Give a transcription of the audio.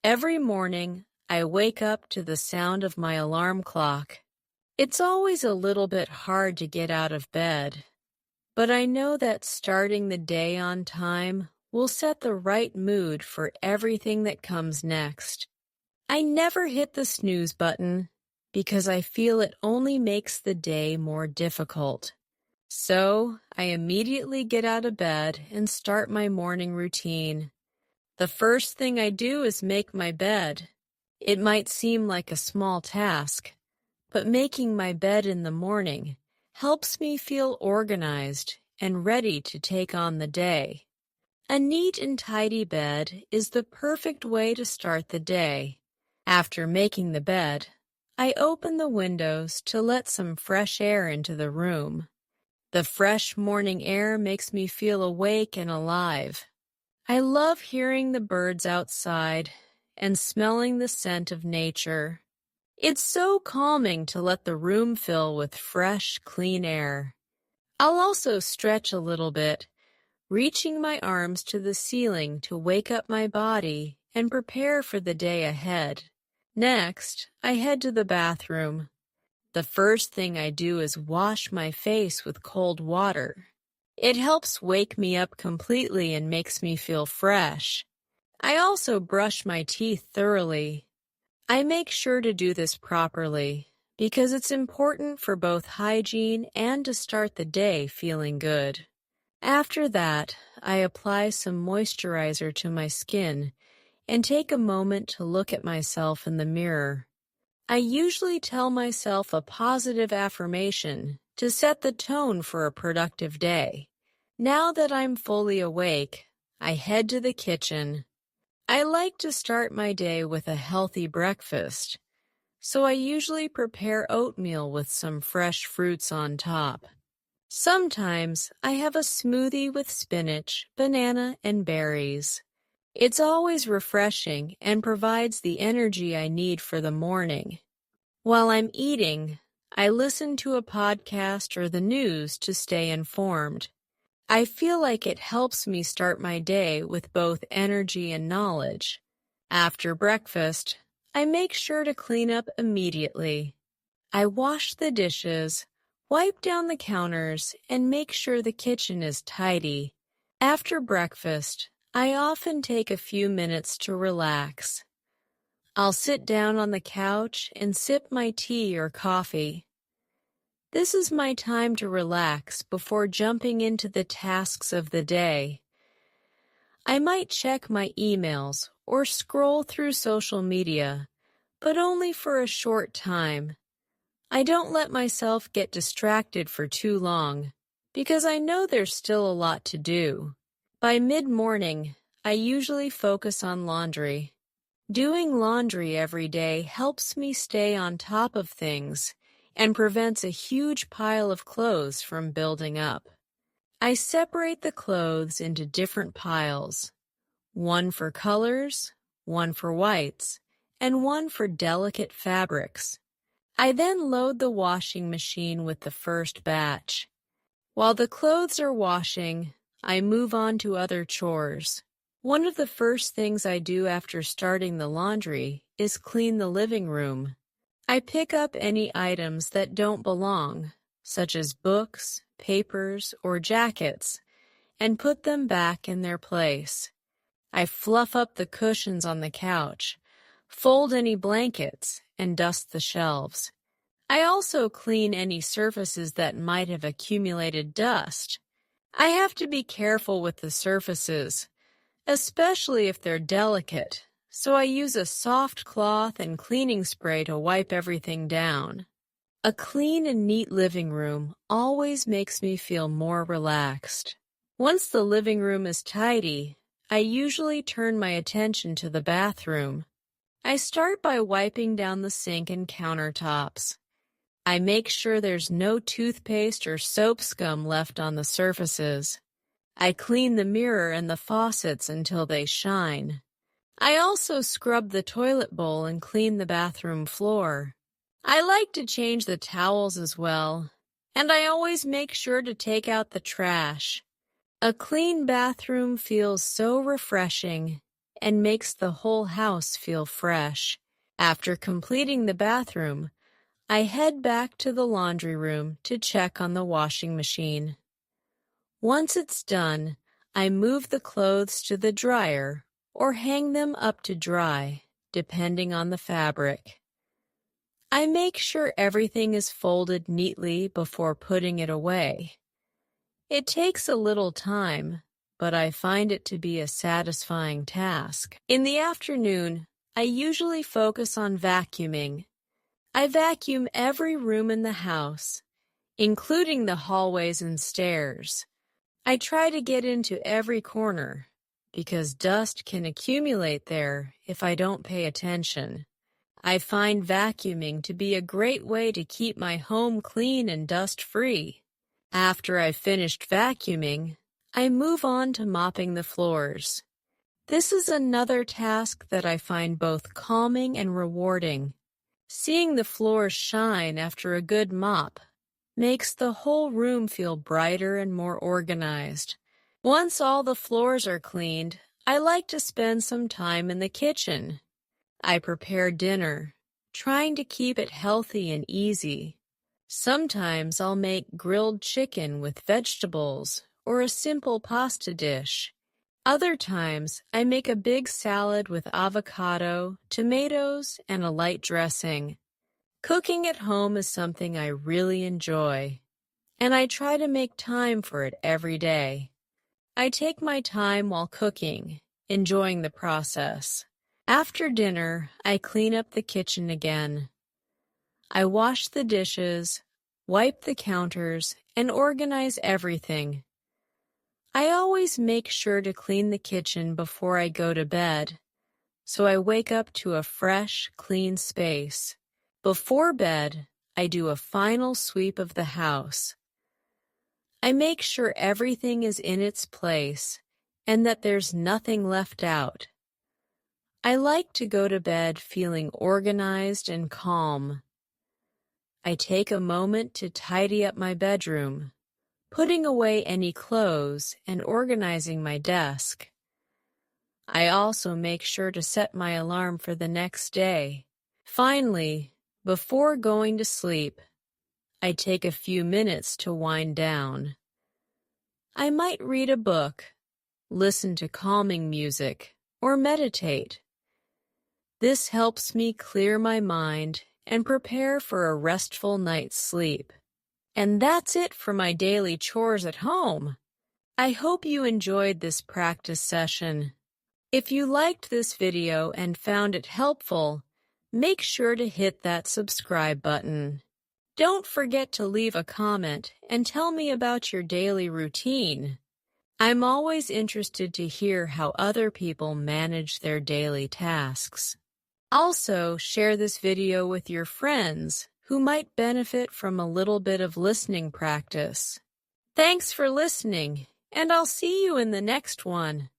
Every morning, I wake up to the sound of my alarm clock. It's always a little bit hard to get out of bed, but I know that starting the day on time will set the right mood for everything that comes next. I never hit the snooze button because I feel it only makes the day more difficult. So, I immediately get out of bed and start my morning routine. The first thing I do is make my bed. It might seem like a small task, but making my bed in the morning helps me feel organized and ready to take on the day. A neat and tidy bed is the perfect way to start the day. After making the bed, I open the windows to let some fresh air into the room. The fresh morning air makes me feel awake and alive. I love hearing the birds outside and smelling the scent of nature. It's so calming to let the room fill with fresh, clean air. I'll also stretch a little bit, reaching my arms to the ceiling to wake up my body and prepare for the day ahead. Next, I head to the bathroom. The first thing I do is wash my face with cold water. It helps wake me up completely and makes me feel fresh. I also brush my teeth thoroughly. I make sure to do this properly because it's important for both hygiene and to start the day feeling good. After that, I apply some moisturizer to my skin and take a moment to look at myself in the mirror. I usually tell myself a positive affirmation to set the tone for a productive day. Now that I'm fully awake, I head to the kitchen. I like to start my day with a healthy breakfast, so I usually prepare oatmeal with some fresh fruits on top. Sometimes I have a smoothie with spinach, banana, and berries. It's always refreshing and provides the energy I need for the morning. While I'm eating, I listen to a podcast or the news to stay informed. I feel like it helps me start my day with both energy and knowledge. After breakfast, I make sure to clean up immediately. I wash the dishes, wipe down the counters, and make sure the kitchen is tidy. After breakfast, I often take a few minutes to relax. I'll sit down on the couch and sip my tea or coffee. This is my time to relax before jumping into the tasks of the day. I might check my emails or scroll through social media, but only for a short time. I don't let myself get distracted for too long, because I know there's still a lot to do. By mid-morning, I usually focus on laundry. Doing laundry every day helps me stay on top of things and prevents a huge pile of clothes from building up. I separate the clothes into different piles, one for colors, one for whites, and one for delicate fabrics. I then load the washing machine with the first batch. While the clothes are washing, I move on to other chores. One of the first things I do after starting the laundry is clean the living room. I pick up any items that don't belong, such as books, papers, or jackets, and put them back in their place. I fluff up the cushions on the couch, fold any blankets, and dust the shelves. I also clean any surfaces that might have accumulated dust. I have to be careful with the surfaces, especially if they're delicate, so I use a soft cloth and cleaning spray to wipe everything down. A clean and neat living room always makes me feel more relaxed. Once the living room is tidy, I usually turn my attention to the bathroom. I start by wiping down the sink and countertops. I make sure there's no toothpaste or soap scum left on the surfaces. I clean the mirror and the faucets until they shine. I also scrub the toilet bowl and clean the bathroom floor. I like to change the towels as well, and I always make sure to take out the trash. A clean bathroom feels so refreshing, and makes the whole house feel fresh. After completing the bathroom, I head back to the laundry room to check on the washing machine. Once it's done, I move the clothes to the dryer or hang them up to dry, depending on the fabric. I make sure everything is folded neatly before putting it away. It takes a little time, but I find it to be a satisfying task. In the afternoon, I usually focus on vacuuming. I vacuum every room in the house, including the hallways and stairs. I try to get into every corner, because dust can accumulate there if I don't pay attention. I find vacuuming to be a great way to keep my home clean and dust-free. After I've finished vacuuming, I move on to mopping the floors. This is another task that I find both calming and rewarding. Seeing the floors shine after a good mop makes the whole room feel brighter and more organized. Once all the floors are cleaned, I like to spend some time in the kitchen. I prepare dinner, trying to keep it healthy and easy. Sometimes I'll make grilled chicken with vegetables or a simple pasta dish. Other times, I make a big salad with avocado, tomatoes, and a light dressing. Cooking at home is something I really enjoy, and I try to make time for it every day. I take my time while cooking, enjoying the process. After dinner, I clean up the kitchen again. I wash the dishes, wipe the counters, and organize everything. I always make sure to clean the kitchen before I go to bed, so I wake up to a fresh, clean space. Before bed, I do a final sweep of the house. I make sure everything is in its place and that there's nothing left out. I like to go to bed feeling organized and calm. I take a moment to tidy up my bedroom, putting away any clothes and organizing my desk. I also make sure to set my alarm for the next day. Finally, before going to sleep, I take a few minutes to wind down. I might read a book, listen to calming music, or meditate. This helps me clear my mind and prepare for a restful night's sleep. And that's it for my daily chores at home. I hope you enjoyed this practice session. If you liked this video and found it helpful, make sure to hit that subscribe button. Don't forget to leave a comment and tell me about your daily routine. I'm always interested to hear how other people manage their daily tasks. Also, share this video with your friends who might benefit from a little bit of listening practice. Thanks for listening, and I'll see you in the next one.